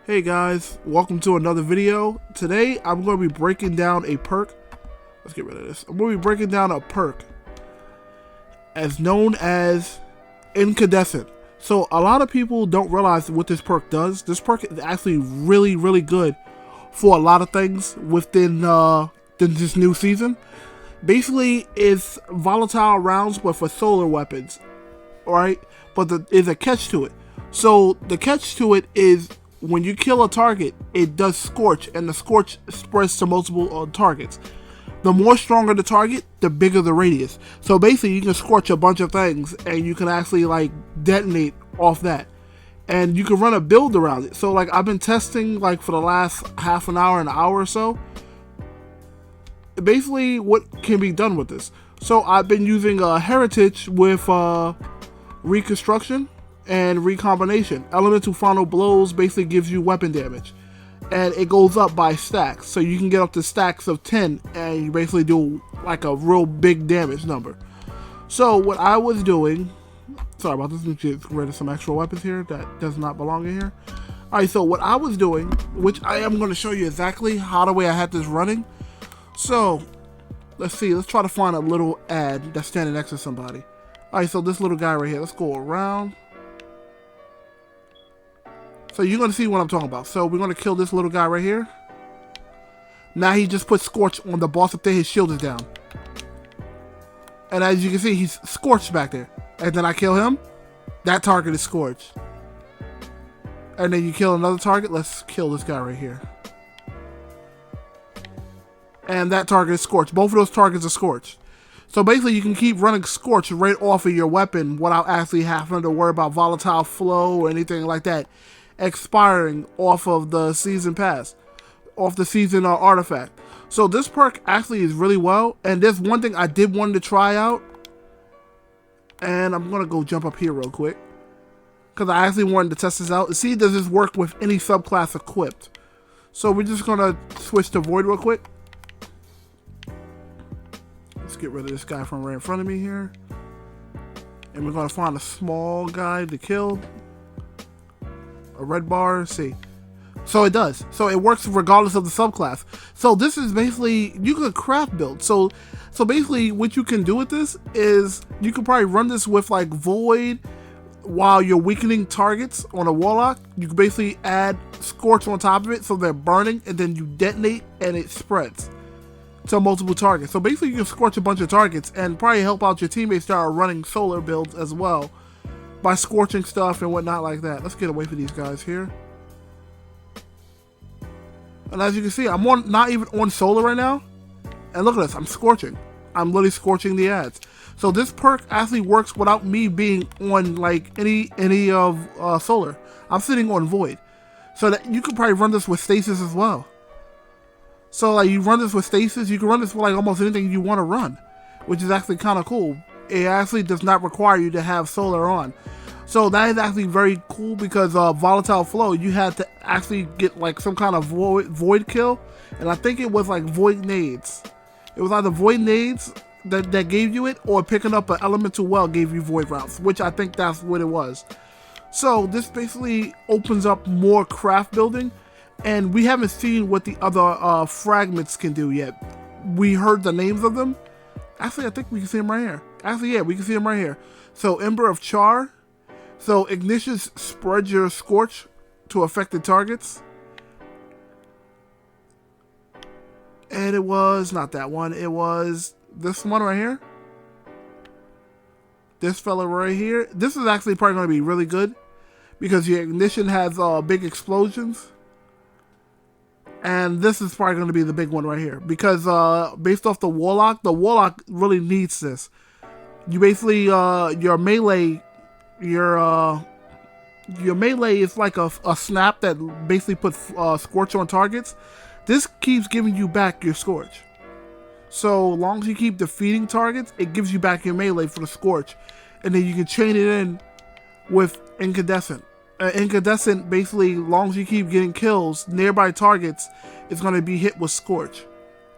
Hey guys, welcome to another video. Today I'm going to be breaking down a perk. Let's get rid of this. I'm going to be breaking down a perk as known as incandescent. So a lot of people don't realize what this perk does. This perk is actually really good for a lot of things within this new season. Basically, it's volatile rounds but for solar weapons, alright? But there's a catch to it. So the catch to it is when you kill a target, it does scorch, and the scorch spreads to multiple targets. The more stronger the target, the bigger the radius. So basically, you can scorch a bunch of things, and you can actually like detonate off that, and you can run a build around it. So like I've been testing like for the last half an hour or so. Basically, what can be done with this? So I've been using heritage with reconstruction and recombination. Elemental final blows basically gives you weapon damage, and it goes up by stacks, so you can get up to stacks of 10 and you basically do like a real big damage number. So what I was doing, sorry about this, let me get rid of some extra weapons here that does not belong in here. Alright, so what I was doing, which I am going to show you exactly how the way I had this running. So let's see, let's try to find a little ad that's standing next to somebody. Alright, so this little guy right here, let's go around. So you're going to see what I'm talking about. So we're going to kill this little guy right here. Now he just put Scorch on the boss up there. His shield is down. And as you can see, he's scorched back there. And then I kill him. That target is scorched. And then you kill another target. Let's kill this guy right here. And that target is scorched. Both of those targets are scorched. So basically you can keep running Scorch right off of your weapon without actually having to worry about volatile flow or anything like that expiring off of the season pass, off the season artifact. So this perk actually is really well, and there's one thing I did want to try out, and I'm gonna go jump up here real quick because I actually wanted to test this out and see does this work with any subclass equipped. So we're just gonna switch to Void real quick. Let's get rid of this guy from right in front of me here, and we're gonna find a small guy to kill. A red bar, see. So it does. So it works regardless of the subclass. So this is basically, you can craft build. So basically what you can do with this is you can probably run this with like Void while you're weakening targets on a Warlock. You can basically add Scorch on top of it so they're burning, and then you detonate and it spreads to multiple targets. So basically you can scorch a bunch of targets and probably help out your teammates that are running solar builds as well by scorching stuff and whatnot like that. Let's get away from these guys here. And as you can see, I'm not even on solar right now. And look at this, I'm scorching. I'm literally scorching the ads. So this perk actually works without me being on like any of solar. I'm sitting on void. So that you could probably run this with stasis as well. So like you run this with stasis, you can run this with like almost anything you want to run, which is actually kind of cool. It actually does not require you to have solar on. So that is actually very cool because volatile flow, you had to actually get like some kind of void kill, and I think it was like void nades. It was either void nades that gave you it, or picking up an elemental well gave you void rounds, which I think that's what it was. So this basically opens up more craft building, and we haven't seen what the other fragments can do yet. We heard the names of them. Actually, I think we can see them right here. Actually, yeah, we can see them right here. So, Ember of Char. So, Ignition spreads your Scorch to affected targets. And it was not that one. It was this one right here. This fella right here. This is actually probably going to be really good because your Ignition has big explosions. And this is probably going to be the big one right here. Because based off the Warlock really needs this. You basically, your melee is like a snap that basically puts Scorch on targets. This keeps giving you back your Scorch. So long as you keep defeating targets, it gives you back your melee for the Scorch. And then you can chain it in with Incandescent. Incandescent, basically, long as you keep getting kills, nearby targets is going to be hit with Scorch.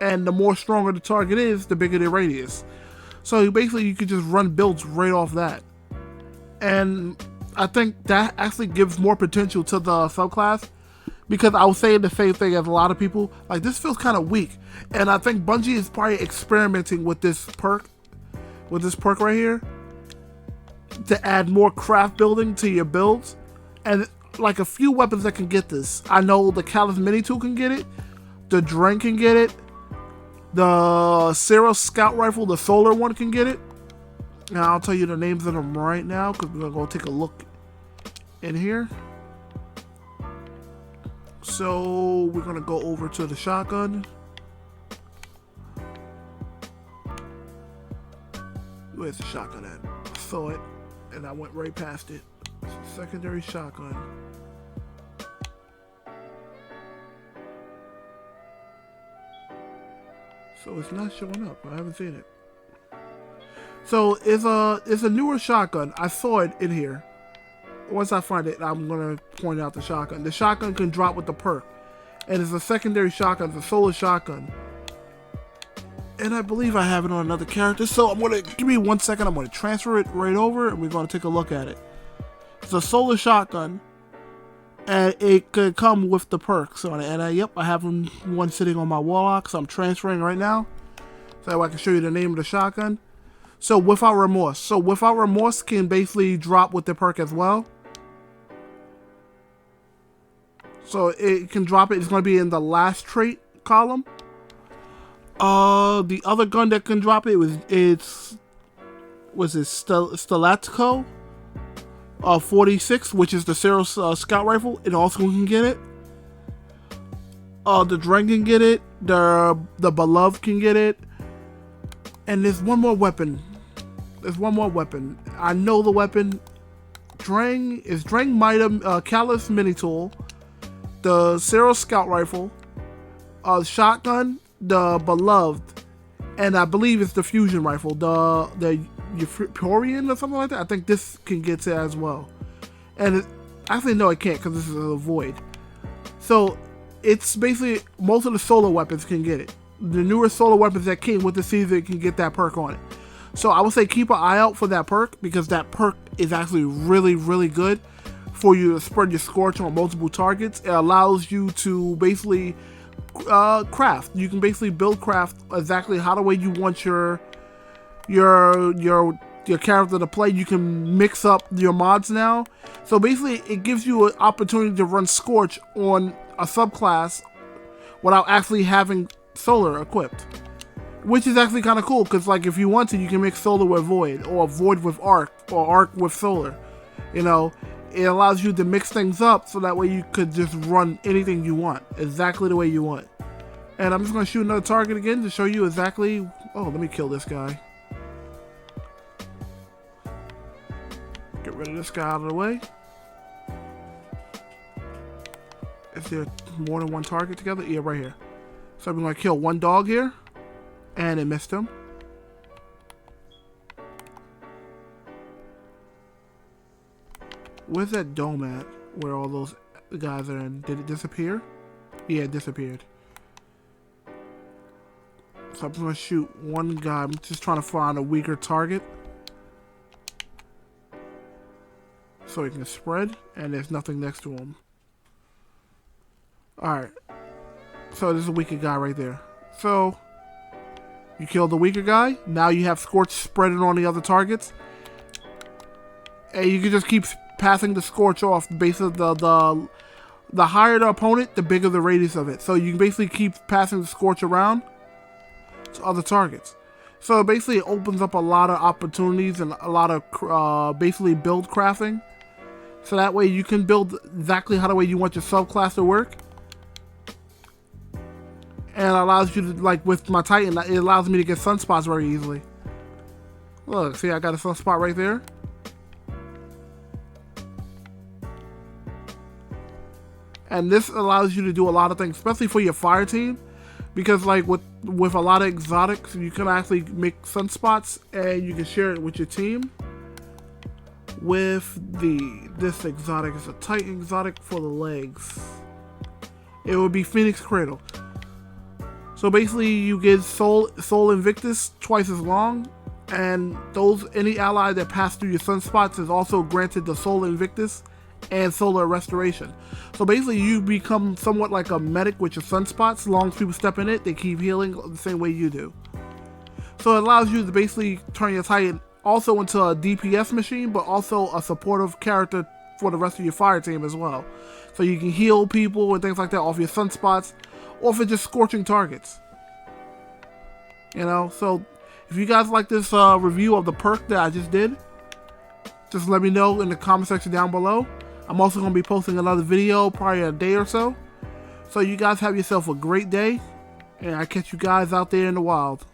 And the more stronger the target is, the bigger the radius. So basically, you can just run builds right off that. And I think that actually gives more potential to the subclass because I was saying the same thing as a lot of people. Like, this feels kind of weak, and I think Bungie is probably experimenting with this perk right here, to add more craft building to your builds, and like a few weapons that can get this. I know the Callus Mini Tool can get it, the Drang can get it, the Zero Scout Rifle, the solar one, can get it. Now I'll tell you the names of them right now, because we're gonna go take a look in here. So we're gonna go over to the shotgun. Where's the shotgun at? I saw it and I went right past it. It's a secondary shotgun. So it's not showing up. I haven't seen it. So it's a newer shotgun. I saw it in here. Once I find it, I'm gonna point out the shotgun. The shotgun can drop with the perk, and it's a secondary shotgun. It's a solar shotgun. And I believe I have it on another character, so I'm gonna, give me 1 second, I'm gonna transfer it right over and we're gonna take a look at it. It's a solar shotgun, and it could come with the perks on it. And yep, I have one sitting on my warlock, so I'm transferring right now, so I can show you the name of the shotgun. So Without Remorse. So Without Remorse can basically drop with the perk as well. So it can drop it, it's gonna be in the last trait column. The other gun that can drop it was Stelatico 46, which is the Zero Scout Rifle. It also can get it. The Drang can get it. The Beloved can get it. And there's one more weapon. I know the weapon. Drang Mitem Callus Mini Tool, the Zero Scout Rifle, shotgun, the Beloved, and I believe it's the Fusion Rifle, the Euphorian or something like that. I think this can get it as well. And actually, no, it can't, because this is a void. So it's basically most of the solar weapons can get it. The newer solar weapons that came with the season can get that perk on it. So I would say keep an eye out for that perk, because that perk is actually really, really good for you to spread your scorch on multiple targets. It allows you to basically craft. You can basically build craft exactly how the way you want your character to play. You can mix up your mods now. So basically it gives you an opportunity to run Scorch on a subclass without actually having Solar equipped, which is actually kind of cool, because like if you want to, you can mix Solar with Void, or Void with Arc, or Arc with Solar. You know, it allows you to mix things up so that way you could just run anything you want, exactly the way you want. And I'm just going to shoot another target again to show you exactly... Oh, let me kill this guy. Get rid of this guy out of the way. Is there more than one target together? Yeah, right here. So I'm going to kill one dog here. And it missed him. Where's that dome at? Where all those guys are in? Did it disappear? Yeah, it disappeared. So I'm going to shoot one guy. I'm just trying to find a weaker target, so he can spread, and there's nothing next to him. Alright. So there's a weaker guy right there. So you killed the weaker guy. Now you have Scorch spreading on the other targets. And you can just keep passing the Scorch off. Basically, the higher the opponent, the bigger the radius of it. So you can basically keep passing the Scorch around to other targets. So basically it opens up a lot of opportunities and a lot of basically build crafting. So that way you can build exactly how the way you want your subclass to work. And it allows you to, like with my Titan, it allows me to get sunspots very easily. Look, see, I got a sunspot right there. And this allows you to do a lot of things, especially for your fire team. Because like with a lot of exotics, you can actually make sunspots and you can share it with your team. With this exotic, it's a Titan exotic for the legs. It would be Phoenix Cradle. So basically you get Soul Invictus twice as long, and any ally that passed through your sunspots is also granted the Soul Invictus and solar restoration. So basically you become somewhat like a medic with your sunspots. As long as people step in it, they keep healing the same way you do. So it allows you to basically turn your Titan also into a DPS machine, but also a supportive character for the rest of your fire team as well. So you can heal people and things like that off your sunspots, or if it's just scorching targets. You know, so if you guys like this review of the perk that I just did, just let me know in the comment section down below. I'm also going to be posting another video probably a day or so. So you guys have yourself a great day, and I catch you guys out there in the wild.